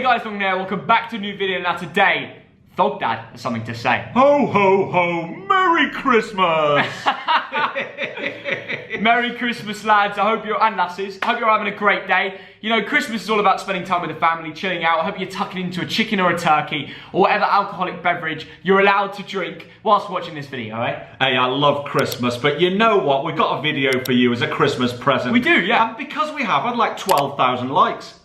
guys, Thogden here, welcome back to a new video. Now today, Thog Dad has something to say. Ho ho ho, Merry Christmas! Merry Christmas, lads, and lasses. I hope you're having a great day. You know, Christmas is all about spending time with the family, chilling out. I hope you're tucking into a chicken or a turkey, or whatever alcoholic beverage you're allowed to drink whilst watching this video, eh? Hey, I love Christmas, but you know what? We've got a video for you as a Christmas present. We do, yeah. And because we have had like 12,000 likes.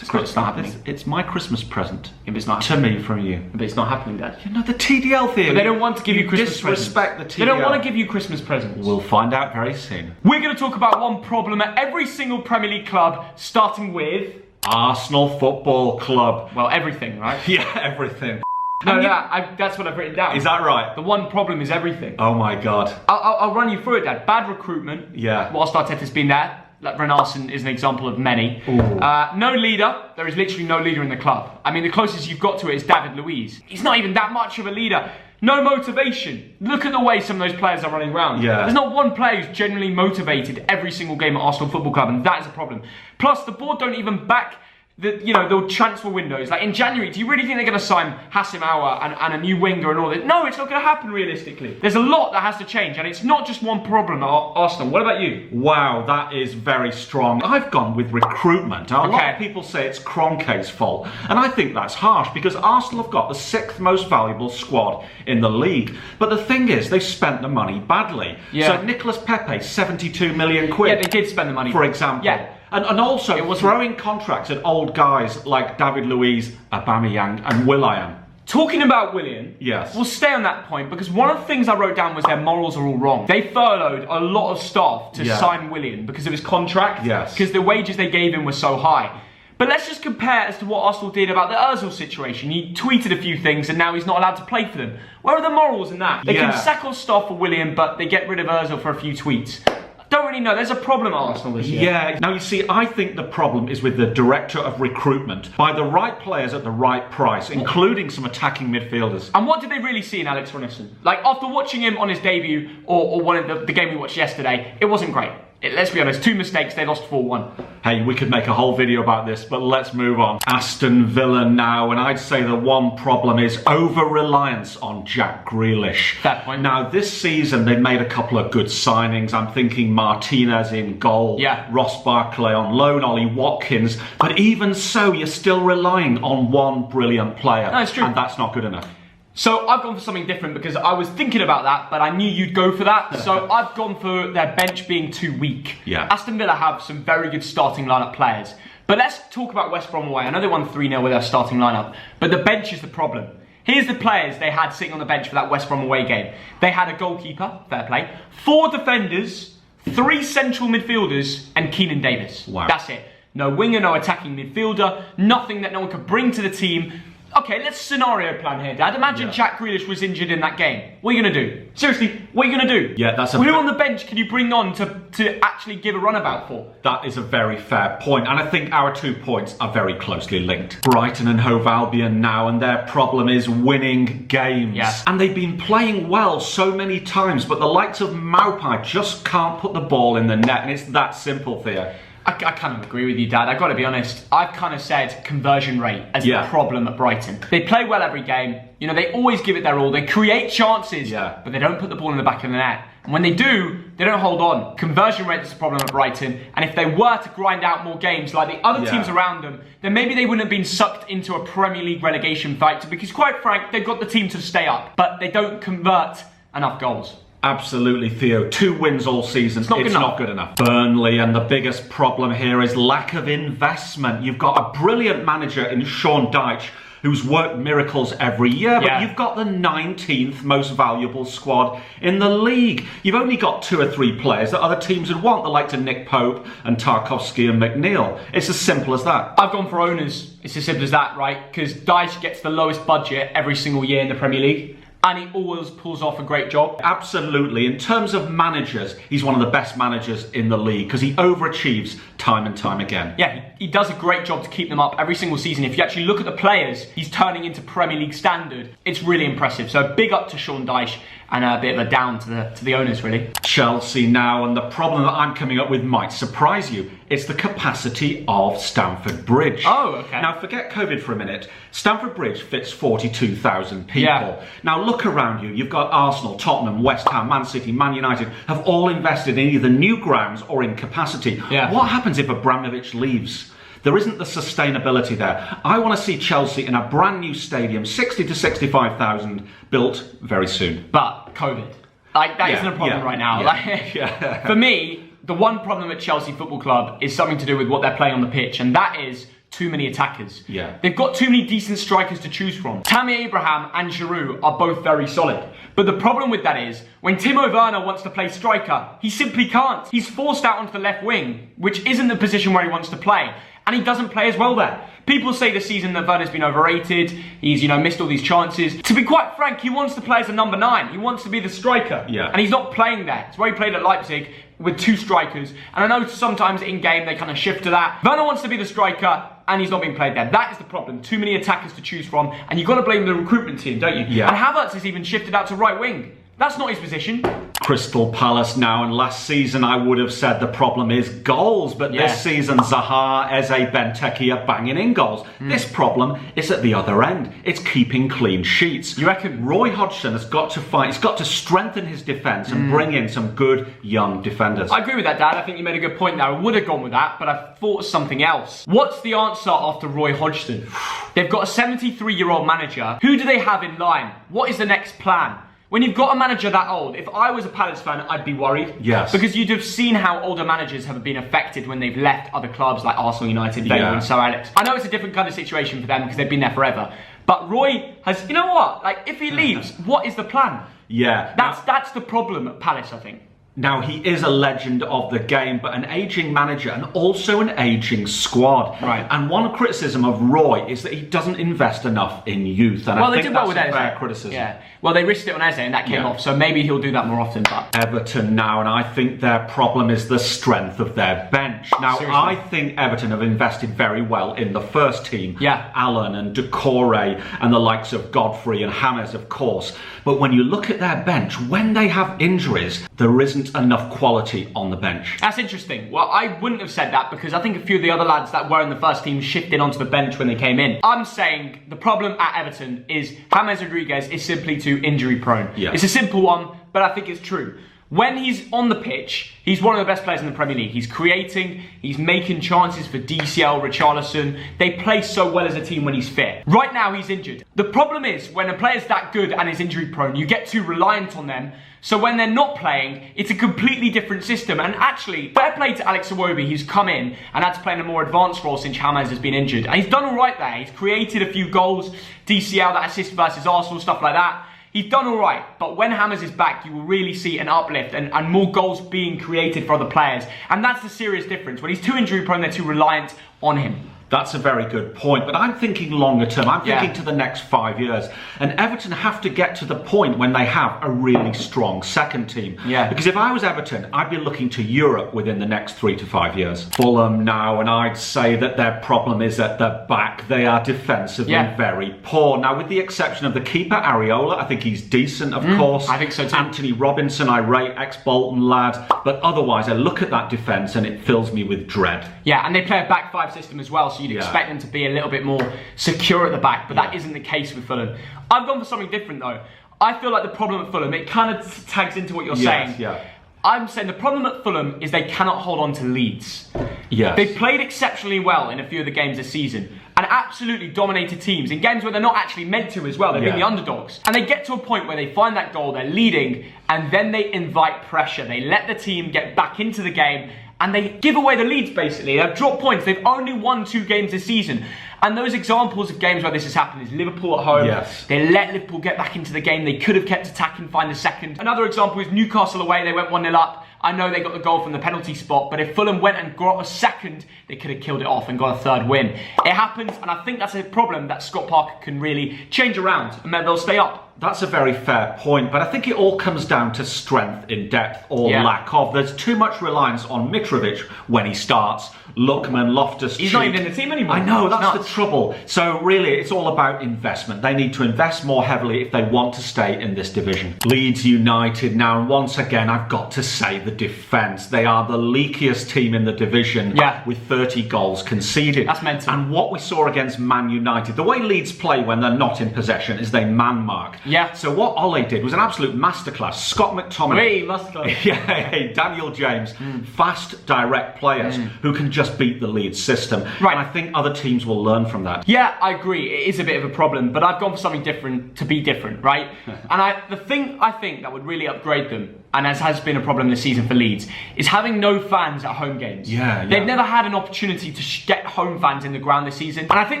It's not happening. It's my Christmas present. If it's not to me from you. But it's not happening, Dad. You know, the TDL theory. But they don't want to give you Christmas presents. Disrespect the TDL. They don't want to give you Christmas presents. We'll find out very soon. We're going to talk about one problem at every single Premier League club, starting with... Arsenal Football Club. Well, everything, right? Yeah, everything. No, that's what I've written down. Is that right? The one problem is everything. Oh my God. I'll run you through it, Dad. Bad recruitment. Yeah. Whilst Arteta's been there. Like Renarsson is an example of many. No leader. There is literally no leader in the club. I mean, the closest you've got to it is David Luiz. He's not even that much of a leader. No motivation. Look at the way some of those players are running around. Yeah. There's not one player who's genuinely motivated every single game at Arsenal Football Club, and that is a problem. Plus, the board don't even back the transfer windows. Like in January, do you really think they're going to sign Hassim Aouar and a new winger and all that? No, it's not going to happen realistically. There's a lot that has to change, and it's not just one problem at Arsenal. What about you? Wow, that is very strong. I've gone with recruitment. Now, a lot of people say it's Kroenke's fault, and I think that's harsh because Arsenal have got the 6th most valuable squad in the league. But the thing is, they spent the money badly. Yeah. So Nicolas Pepe, 72 million quid. Yeah, they did spend the money. For example. Yeah. And also throwing contracts at old guys like David Luiz, Aubameyang and Willian. Talking about Willian, yes, we'll stay on that point because one of the things I wrote down was their morals are all wrong. They furloughed a lot of staff to sign Willian because of his contract. Yes. Because the wages they gave him were so high. But let's just compare as to what Arsenal did about the Ozil situation. He tweeted a few things and now he's not allowed to play for them. Where are the morals in that? They can sack off staff for Willian, but they get rid of Ozil for a few tweets. Don't really know. There's a problem at Arsenal this year. Yeah. Now, you see, I think the problem is with the director of recruitment. Buy the right players at the right price, including some attacking midfielders. And what did they really see in Alex Renarsson? Like, after watching him on his debut, or one of the game we watched yesterday, it wasn't great. Let's be honest, 2 mistakes, they lost 4-1. Hey, we could make a whole video about this, but let's move on. Aston Villa now, and I'd say the one problem is over-reliance on Jack Grealish. Fair point. Now, this season, they've made a couple of good signings. I'm thinking Martinez in goal, Ross Barkley on loan, Ollie Watkins. But even so, you're still relying on one brilliant player. No, it's true. And that's not good enough. So I've gone for something different because I was thinking about that, but I knew you'd go for that. So I've gone for their bench being too weak. Yeah. Aston Villa have some very good starting lineup players. But let's talk about West Brom away. I know they won 3-0 with their starting lineup, but the bench is the problem. Here's the players they had sitting on the bench for that West Brom away game. They had a goalkeeper, fair play, 4 defenders, 3 central midfielders, and Keenan Davis. Wow. That's it. No winger, no attacking midfielder, nothing that no one could bring to the team. Okay, let's scenario plan here, Dad. Imagine Jack Grealish was injured in that game. What are you going to do? Seriously, what are you going to do? Yeah, that's a... Who on the bench can you bring on to actually give a runabout for? That is a very fair point, and I think our 2 points are very closely linked. Brighton and Hove Albion now, and their problem is winning games. Yeah. And they've been playing well so many times, but the likes of Maupay just can't put the ball in the net, and it's that simple, Theo. I kind of agree with you, Dad. I've got to be honest. I've kind of said conversion rate as the problem at Brighton. They play well every game. You know, they always give it their all. They create chances, but they don't put the ball in the back of the net. And when they do, they don't hold on. Conversion rate is the problem at Brighton. And if they were to grind out more games like the other teams around them, then maybe they wouldn't have been sucked into a Premier League relegation fight. Because quite frank, they've got the team to stay up. But they don't convert enough goals. Absolutely, Theo. 2 wins all season. It's not good enough. Burnley, and the biggest problem here is lack of investment. You've got a brilliant manager in Sean Dyche who's worked miracles every year, but you've got the 19th most valuable squad in the league. You've only got 2 or 3 players that other teams would want, the likes of Nick Pope and Tarkowski and McNeil. It's as simple as that. I've gone for owners. It's as simple as that, right? Because Dyche gets the lowest budget every single year in the Premier League. And he always pulls off a great job. Absolutely. In terms of managers, he's one of the best managers in the league because he overachieves time and time again. Yeah, he does a great job to keep them up every single season. If you actually look at the players he's turning into Premier League standard, it's really impressive. So big up to Sean Dyche and a bit of a down to the owners, really. Chelsea now, and the problem that I'm coming up with might surprise you. It's the capacity of Stamford Bridge. Oh, okay. Now, forget COVID for a minute. Stamford Bridge fits 42,000 people. Yeah. Now, look around you. You've got Arsenal, Tottenham, West Ham, Man City, Man United have all invested in either new grounds or in capacity. Yeah. What happens if Abramovich leaves? There isn't the sustainability there. I want to see Chelsea in a brand new stadium, 60 to 65,000, built very soon. But COVID. Like, that isn't a problem right now. Like, for me, the one problem at Chelsea Football Club is something to do with what they're playing on the pitch, and that is too many attackers. Yeah. They've got too many decent strikers to choose from. Tammy Abraham and Giroud are both very solid. But the problem with that is, when Timo Werner wants to play striker, he simply can't. He's forced out onto the left wing, which isn't the position where he wants to play. And he doesn't play as well there. People say this season that Werner's been overrated. He's, missed all these chances. To be quite frank, he wants to play as a number 9. He wants to be the striker. Yeah. And he's not playing there. It's where he played at Leipzig with 2 strikers. And I know sometimes in game they kind of shift to that. Werner wants to be the striker, and he's not being played there. That is the problem. Too many attackers to choose from, and you've got to blame the recruitment team, don't you? Yeah. And Havertz has even shifted out to right wing. That's not his position. Crystal Palace now, and last season I would have said the problem is goals, but this season Zaha, Eze, Benteke are banging in goals. This problem is at the other end. It's keeping clean sheets. You reckon? Roy Hodgson has got to fight, he's got to strengthen his defence and bring in some good young defenders. I agree with that, Dad. I think you made a good point there. I would have gone with that, but I thought something else. What's the answer after Roy Hodgson? They've got a 73-year-old manager. Who do they have in line? What is the next plan? When you've got a manager that old, if I was a Palace fan, I'd be worried. Yes. Because you'd have seen how older managers have been affected when they've left other clubs like Arsenal, United, Villa and Sir Alex. I know it's a different kind of situation for them because they've been there forever. But Roy has, you know what? Like, if he leaves, what is the plan? Yeah. That's the problem at Palace, I think. Now, he is a legend of the game, but an ageing manager and also an ageing squad. Right. And one criticism of Roy is that he doesn't invest enough in youth. And I think they did well with that's a Eze. fair criticism. Yeah. Well, they risked it on Eze and that came off, so maybe he'll do that more often. But Everton now, and I think their problem is the strength of their bench. Now, Seriously. I think Everton have invested very well in the first team. Yeah. Allen and Decore and the likes of Godfrey and James, of course. But when you look at their bench, when they have injuries, there isn't enough quality on the bench. That's interesting. Well, I wouldn't have said that because I think a few of the other lads that were in the first team shifted onto the bench when they came in. I'm saying the problem at Everton is James Rodriguez is simply too injury prone. Yeah. It's a simple one, but I think it's true. When he's on the pitch, he's one of the best players in the Premier League. He's creating, he's making chances for DCL, Richarlison. They play so well as a team when he's fit. Right now, he's injured. The problem is, when a player's that good and is injury prone, you get too reliant on them. So when they're not playing, it's a completely different system. And actually, fair play to Alex Iwobi, who's come in and had to play in a more advanced role since James has been injured. And he's done all right there. He's created a few goals, DCL, that assist versus Arsenal, stuff like that. He's done all right, but when James is back, you will really see an uplift and more goals being created for other players. And that's the serious difference. When he's too injury prone, they're too reliant on him. That's a very good point, but I'm thinking longer term. I'm thinking to the next 5 years. And Everton have to get to the point when they have a really strong second team. Yeah. Because if I was Everton, I'd be looking to Europe within the next 3 to 5 years. Fulham now, and I'd say that their problem is at the back. They are defensively very poor. Now, with the exception of the keeper, Areola, I think he's decent, of course. I think so too. Anthony Robinson, I rate, ex-Bolton lad. But otherwise, I look at that defence and it fills me with dread. Yeah, and they play a back 5 system as well, so you'd expect them to be a little bit more secure at the back, but that isn't the case with Fulham. I've gone for something different though. I feel like the problem at Fulham, it kind of tags into what you're saying. Yeah. I'm saying the problem at Fulham is they cannot hold on to leads. Yes. They've played exceptionally well in a few of the games this season and absolutely dominated teams in games where they're not actually meant to as well. They've been the underdogs. And they get to a point where they find that goal, they're leading, and then they invite pressure. They let the team get back into the game and they give away the leads, basically. They've dropped points. They've only won 2 games this season. And those examples of games where this has happened is Liverpool at home. Yes. They let Liverpool get back into the game. They could have kept attacking, find a second. Another example is Newcastle away. They went 1-0 up. I know they got the goal from the penalty spot, but if Fulham went and got a second, they could have killed it off and got a 3rd win. It happens, and I think that's a problem that Scott Parker can really change around, and they'll stay up. that's a very fair point, but I think it all comes down to strength in depth or lack of. There's too much reliance on Mitrovic when he starts. Lookman, Loftus-Cheek. He's not even in the team anymore. I know, that's the trouble. So really, it's all about investment. They need to invest more heavily if they want to stay in this division. Leeds United now, and once again, I've got to say the defence. They are the leakiest team in the division with 30 goals conceded. That's mental. And what we saw against Man United, the way Leeds play when they're not in possession is they man-mark. Yeah. So what Ole did was an absolute masterclass. Scott McTominay. Hey, masterclass. Yeah, Daniel James. Fast, direct players who can just beat the Leeds system. Right. And I think other teams will learn from that. Yeah, I agree. It is a bit of a problem, but I've gone for something different to be different, right? And the thing I think that would really upgrade them, and as has been a problem this season for Leeds, is having no fans at home games. Yeah. They've never had an opportunity to get home fans in the ground this season. And I think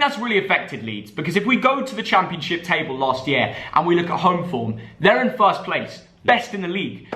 that's really affected Leeds, because if we go to the Championship table last year and we look at home form, they're in first place, best in the league.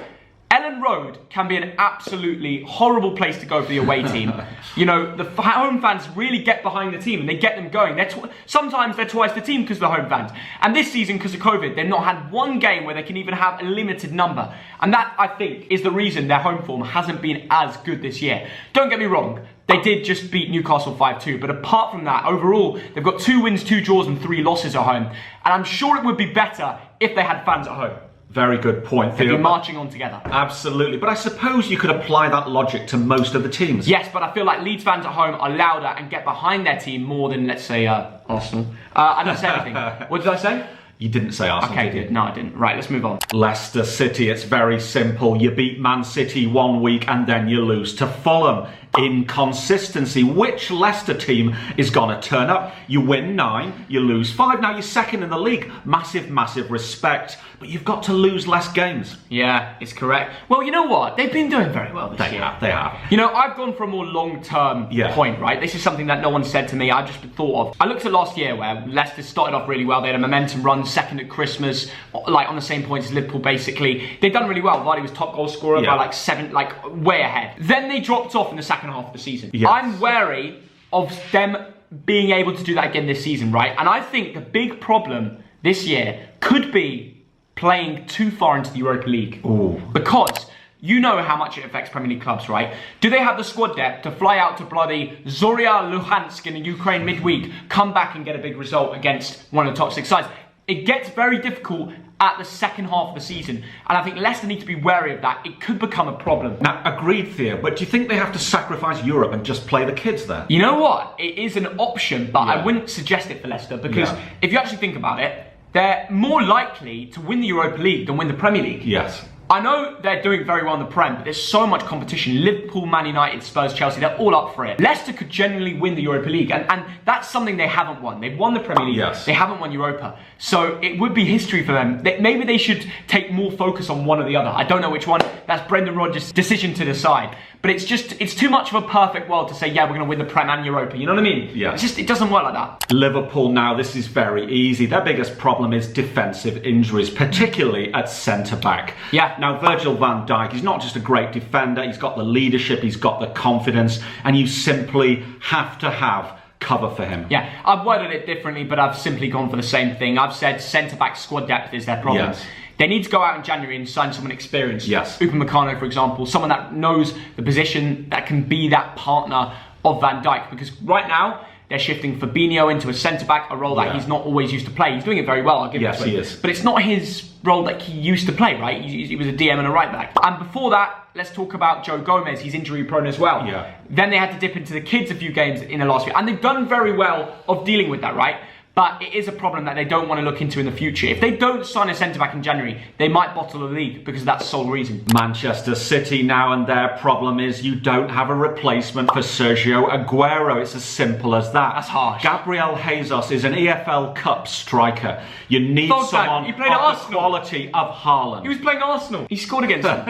Ellen Road can be an absolutely horrible place to go for the away team. You know, the home fans really get behind the team and they get them going. Sometimes they're twice the team because of the home fans. And this season, because of COVID, they've not had one game where they can even have a limited number. And that, I think, is the reason their home form hasn't been as good this year. Don't get me wrong. They did just beat Newcastle 5-2, but apart from that, overall, they've got 2 wins, 2 draws and 3 losses at home. And I'm sure it would be better if they had fans at home. Very good point, Theo. They'd be marching on together. Absolutely. But I suppose you could apply that logic to most of the teams. Yes, but I feel like Leeds fans at home are louder and get behind their team more than, let's say, Arsenal. I didn't say anything. What did I say? You didn't say Arsenal, okay, did you? No, I didn't. Right, let's move on. Leicester City, it's very simple. You beat Man City one week and then you lose to Fulham. Inconsistency. Which Leicester team is going to turn up? You win 9, you lose 5. Now you're second in the league. Massive, massive respect. But you've got to lose less games. Yeah, it's correct. Well, you know what? They've been doing very well this year. They have. You know, I've gone for a more long-term point, right? This is something that no one said to me. I've just thought of. I looked at last year where Leicester started off really well. They had a momentum run, second at Christmas, like on the same points as Liverpool, basically. They'd done really well. Vardy was top goal scorer by like 7, like way ahead. Then they dropped off in the second half of the season. Yes. I'm wary of them being able to do that again this season, right? And I think the big problem this year could be playing too far into the Europa League. Ooh. Because you know how much it affects Premier League clubs, right? Do they have the squad depth to fly out to bloody Zorya Luhansk in the Ukraine midweek, come back and get a big result against one of the top 6 sides? It gets very difficult at the second half of the season. And I think Leicester need to be wary of that. It could become a problem. Now, agreed, Theo, but do you think they have to sacrifice Europe and just play the kids there? You know what? It is an option, but I wouldn't suggest it for Leicester, because if you actually think about it, they're more likely to win the Europa League than win the Premier League. Yes. I know they're doing very well in the Prem, but there's so much competition. Liverpool, Man United, Spurs, Chelsea, they're all up for it. Leicester could genuinely win the Europa League, and that's something they haven't won. They've won the Premier League, they haven't won Europa. So it would be history for them. Maybe they should take more focus on one or the other. I don't know which one. That's Brendan Rodgers' decision to decide. But it's too much of a perfect world to say, yeah, we're going to win the Prem and Europa. You know what I mean? Yeah. It doesn't work like that. Liverpool now, this is very easy. Their biggest problem is defensive injuries, particularly at centre-back. Yeah. Now, Virgil van Dijk, he's not just a great defender, he's got the leadership, he's got the confidence, and you simply have to have cover for him. Yeah, I've worded it differently, but I've simply gone for the same thing. I've said centre-back squad depth is their problem. Yes. They need to go out in January and sign someone experienced. Yes. Upamecano, for example, someone that knows the position, that can be that partner of Van Dijk. Because right now, they're shifting Fabinho into a centre-back, a role that he's not always used to play. He's doing it very well, I'll give it to him. He is. But it's not his role that he used to play, right? He was a DM and a right-back. And before that, let's talk about Joe Gomez. He's injury-prone as well. Yeah. Then they had to dip into the kids a few games in the last year. And they've done very well of dealing with that, right? But it is a problem that they don't want to look into in the future. If they don't sign a centre-back in January, they might bottle the league because of that sole reason. Manchester City now, and their problem is you don't have a replacement for Sergio Aguero. It's as simple as that. That's harsh. Gabriel Jesus is an EFL Cup striker. You need someone of the quality of Haaland. He was playing Arsenal. He scored against them.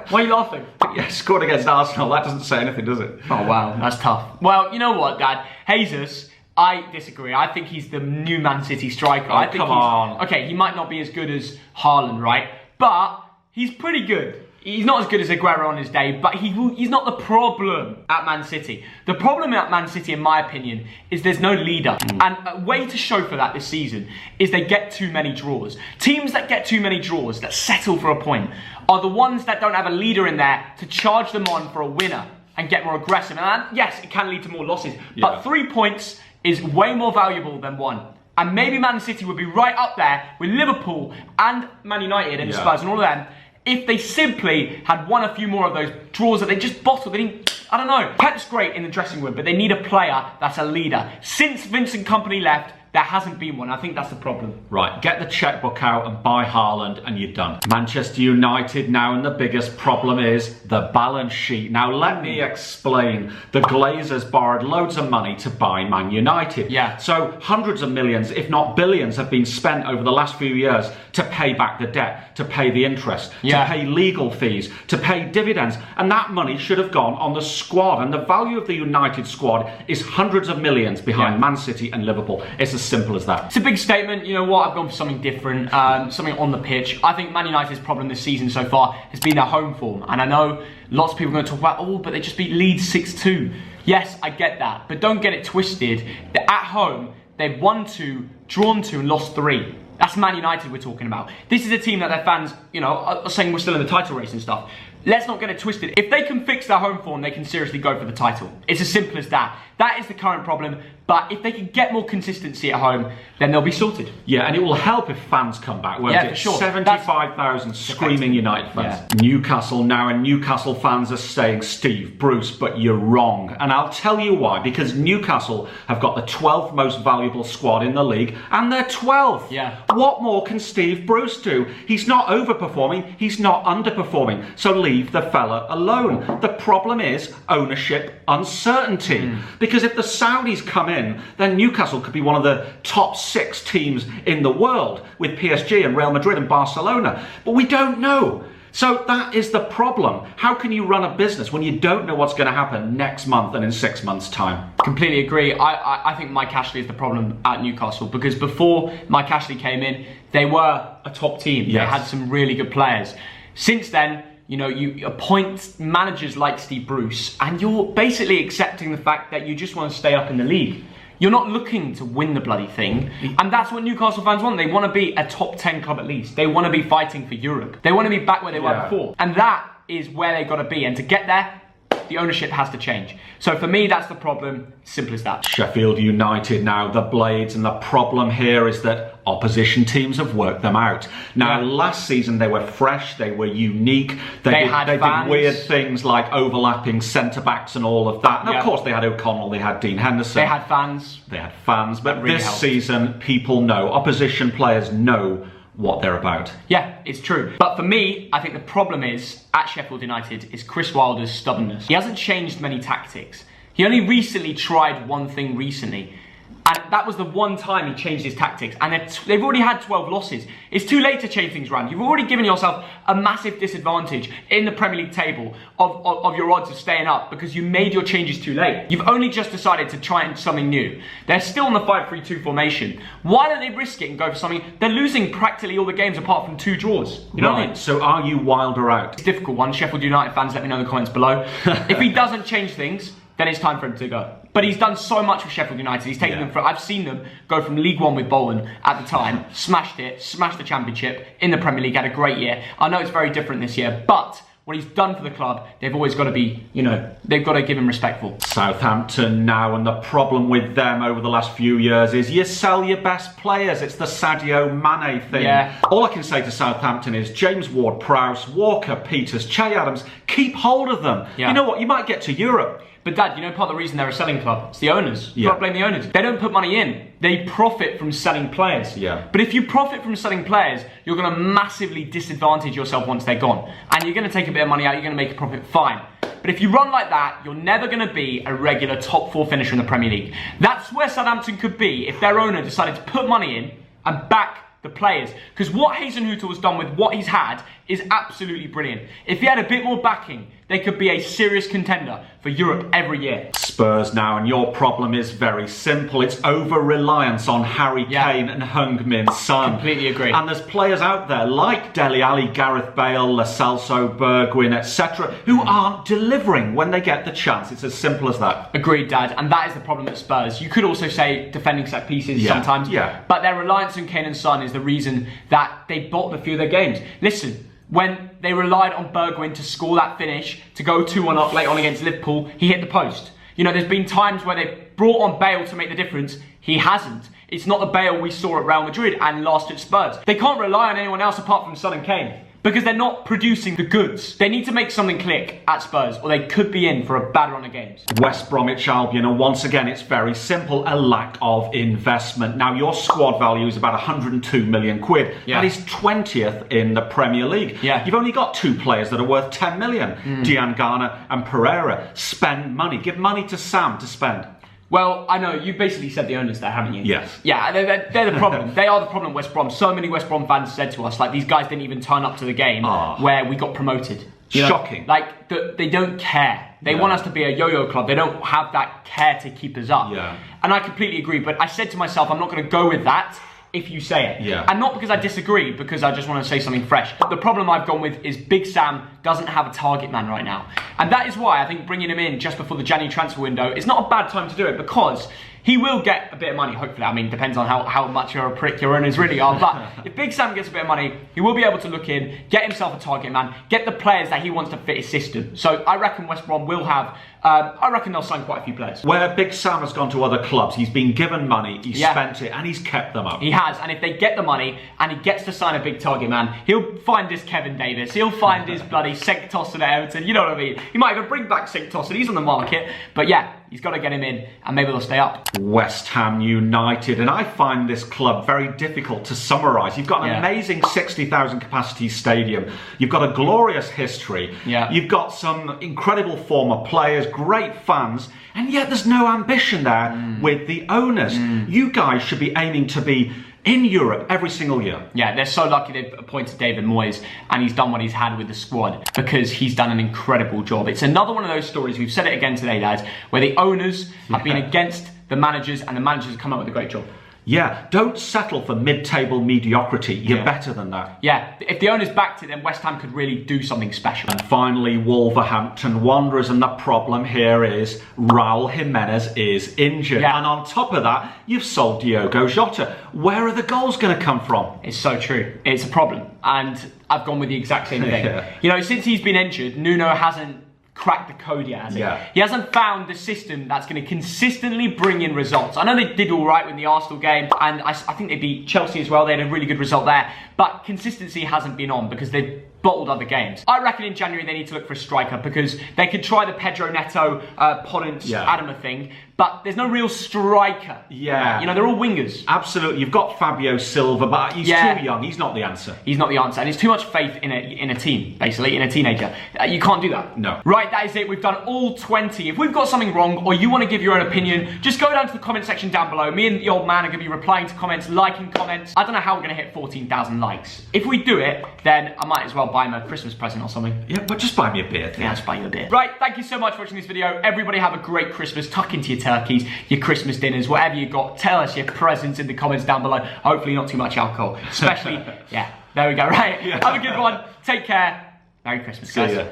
Why are you laughing? Yeah, scored against Arsenal. That doesn't say anything, does it? Oh, wow. That's tough. Well, you know what, Dad? Jesus... I disagree. I think he's the new Man City striker. Oh, I think come on. Okay, he might not be as good as Haaland, right? But he's pretty good. He's not as good as Aguero on his day, but he's not the problem at Man City. The problem at Man City, in my opinion, is there's no leader. And a way to show for that this season is they get too many draws. Teams that get too many draws, that settle for a point, are the ones that don't have a leader in there to charge them on for a winner and get more aggressive. And yes, it can lead to more losses, but 3 points is way more valuable than 1. And maybe Man City would be right up there with Liverpool and Man United and Spurs and all of them if they simply had won a few more of those draws that they just bottled. I don't know. Pep's great in the dressing room, but they need a player that's a leader. Since Vincent Kompany left, there hasn't been one. I think that's the problem. Right, get the checkbook out and buy Haaland and you're done. Manchester United now, and the biggest problem is the balance sheet. Now let me explain. The Glazers borrowed loads of money to buy Man United. Yeah. So hundreds of millions, if not billions, have been spent over the last few years to pay back the debt, to pay the interest, to pay legal fees, to pay dividends. And that money should have gone on the squad. And the value of the United squad is hundreds of millions behind Man City and Liverpool. It's as simple as that. It's a big statement. You know what? I've gone for something different, something on the pitch. I think Man United's problem this season so far has been their home form. And I know lots of people are going to talk about, oh, but they just beat Leeds 6-2. Yes, I get that. But don't get it twisted. They're at home, they've won 2, drawn 2 and lost 3. That's Man United we're talking about. This is a team that their fans, you know, are saying we're still in the title race and stuff. Let's not get it twisted. If they can fix their home form, they can seriously go for the title. It's as simple as that. That is the current problem. But if they can get more consistency at home, then they'll be sorted. Yeah, and it will help if fans come back, won't it? For sure. 75,000 screaming United fans. Yeah. Newcastle now, and Newcastle fans are saying, Steve, Bruce, but you're wrong. And I'll tell you why. Because Newcastle have got the 12th most valuable squad in the league, and they're 12th. Yeah. What more can Steve Bruce do? He's not overperforming, he's not underperforming. So leave the fella alone. The problem is ownership uncertainty. Because if the Saudis come in, then Newcastle could be one of the top 6 teams in the world with PSG and Real Madrid and Barcelona. But we don't know. So that is the problem. How can you run a business when you don't know what's going to happen next month and in 6 months' time? Completely agree. I think Mike Ashley is the problem at Newcastle, because before Mike Ashley came in, they were a top team. Yes. They had some really good players. Since then, you know, you appoint managers like Steve Bruce, and you're basically accepting the fact that you just want to stay up in the league. You're not looking to win the bloody thing. And that's what Newcastle fans want. They want to be a top 10 club at least. They want to be fighting for Europe. They want to be back where they were before. And that is where they've got to be. And to get there, the ownership has to change. So for me, that's the problem. Simple as that. Sheffield United now, the Blades, and the problem here is that opposition teams have worked them out. Now, last season they were fresh, they were unique, they did weird things like overlapping centre-backs and all of that. And of course they had O'Connell, they had Dean Henderson. They had fans. But really this season, people know, opposition players know what they're about. Yeah, it's true. But for me, I think the problem is, at Sheffield United, is Chris Wilder's stubbornness. He hasn't changed many tactics. He only recently tried one thing recently. And that was the one time he changed his tactics. And they've already had 12 losses. It's too late to change things around. You've already given yourself a massive disadvantage in the Premier League table of your odds of staying up because you made your changes too late. You've only just decided to try something new. They're still in the 5-3-2 formation. Why don't they risk it and go for something? They're losing practically all the games apart from 2 draws. You know what I mean? So are you Wilder out? It's a difficult one. Sheffield United fans, let me know in the comments below. If he doesn't change things, then it's time for him to go. But he's done so much with Sheffield United. He's taken them from, I've seen them go from League One with Bolton at the time, smashed the Championship in the Premier League, had a great year. I know it's very different this year, but what he's done for the club, they've always got to be, you know, they've got to give him respect for. Southampton now, and the problem with them over the last few years is you sell your best players. It's the Sadio Mane thing. Yeah. All I can say to Southampton is James Ward-Prowse, Walker, Peters, Che Adams, keep hold of them. Yeah. You know what, you might get to Europe. But Dad, you know part of the reason they're a selling club? It's the owners. You can't blame the owners. They don't put money in. They profit from selling players. Yeah. But if you profit from selling players, you're going to massively disadvantage yourself once they're gone. And you're going to take a bit of money out, you're going to make a profit, fine. But if you run like that, you're never going to be a regular top 4 finisher in the Premier League. That's where Southampton could be if their owner decided to put money in and back the players. Because what Hasenhuttl has done with what he's had is absolutely brilliant. If he had a bit more backing, they could be a serious contender for Europe every year. Spurs now, and your problem is very simple. It's over-reliance on Harry Kane and Heung-min Son. Completely agree. And there's players out there like Dele Alli, Gareth Bale, Lo Celso, Bergwijn, etc., who aren't delivering when they get the chance. It's as simple as that. Agreed, Dad. And that is the problem at Spurs. You could also say defending set pieces sometimes. But their reliance on Kane and Son is the reason that they bottled a few of their games. Listen, when they relied on Bergwijn to score that finish, to go 2-1 up late on against Liverpool, he hit the post. You know, there's been times where they brought on Bale to make the difference. He hasn't. It's not the Bale we saw at Real Madrid and last at Spurs. They can't rely on anyone else apart from Son and Kane, because they're not producing the goods. They need to make something click at Spurs, or they could be in for a bad run of games. West Bromwich Albion, and once again, it's very simple, a lack of investment. Now, your squad value is about 102 million quid. That is 20th in the Premier League. You've only got 2 players that are worth 10 million, Diangana and Pereira. Spend money. Give money to Sam to spend. Well, I know, you basically said the owners there, haven't you? Yes. Yeah, they're the problem. They are the problem, West Brom. So many West Brom fans said to us, like, these guys didn't even turn up to the game where we got promoted. Shocking. Like, they don't care. They want us to be a yo-yo club. They don't have that care to keep us up. And I completely agree, but I said to myself, I'm not going to go with that if you say it. And not because I disagree, because I just want to say something fresh. The problem I've gone with is Big Sam doesn't have a target man right now. And that is why I think bringing him in just before the January transfer window is not a bad time to do it, because he will get a bit of money, hopefully. I mean, depends on how much you're a prick your owners really are. But if Big Sam gets a bit of money, he will be able to look in, get himself a target man, get the players that he wants to fit his system. So I reckon West Brom will have, I reckon they'll sign quite a few players. Where Big Sam has gone to other clubs, he's been given money, he's spent it, and he's kept them up. He has, and if they get the money and he gets to sign a big target man, he'll find his Kevin Davis, he'll find his bloody Cenk Tosun at Everton, you know what I mean? He might even bring back Cenk Tosun, he's on the market, but yeah, he's got to get him in, and maybe they'll stay up. West Ham United, and I find this club very difficult to summarise. You've got an amazing 60,000 capacity stadium, you've got a glorious history, you've got some incredible former players, great fans, and yet there's no ambition there with the owners. You guys should be aiming to be in Europe every single year. Yeah, they're so lucky they've appointed David Moyes, and he's done what he's had with the squad, because he's done an incredible job. It's another one of those stories, we've said it again today, lads, where the owners have been against the managers, and the managers have come up with a great job. Yeah, don't settle for mid-table mediocrity. You're better than that. Yeah, if the owners backed it, then West Ham could really do something special. And finally, Wolverhampton Wanderers, and the problem here is Raul Jimenez is injured. And on top of that, you've sold Diogo Jota. Where are the goals going to come from? It's so true. It's a problem. And I've gone with the exact same thing. You know, since he's been injured, Nuno hasn't cracked the code yet, has he? He hasn't found the system that's going to consistently bring in results. I know they did all right with the Arsenal game, and I think they beat Chelsea as well. They had a really good result there, but consistency hasn't been on because they've bottled other games. I reckon in January they need to look for a striker, because they could try the Pedro Neto, Podence, Adama thing, but there's no real striker. You know, they're all wingers. Absolutely. You've got Fabio Silva, but he's too young. He's not the answer. He's not the answer, and it's too much faith in a team, basically, in a teenager. You can't do that. No. Right, that is it. We've done all 20. If we've got something wrong, or you want to give your own opinion, just go down to the comment section down below. Me and the old man are going to be replying to comments, liking comments. I don't know how we're going to hit 14,000 likes. If we do it, then I might as well buy him a Christmas present or something. Yeah, but just buy me a beer. Yeah, just buy you a beer. Right, thank you so much for watching this video. Everybody have a great Christmas. Tuck into your turkeys, your Christmas dinners, whatever you got. Tell us your presents in the comments down below. Hopefully not too much alcohol. Especially, yeah, there we go. Right, have a good one. Take care. Merry Christmas, guys. See ya.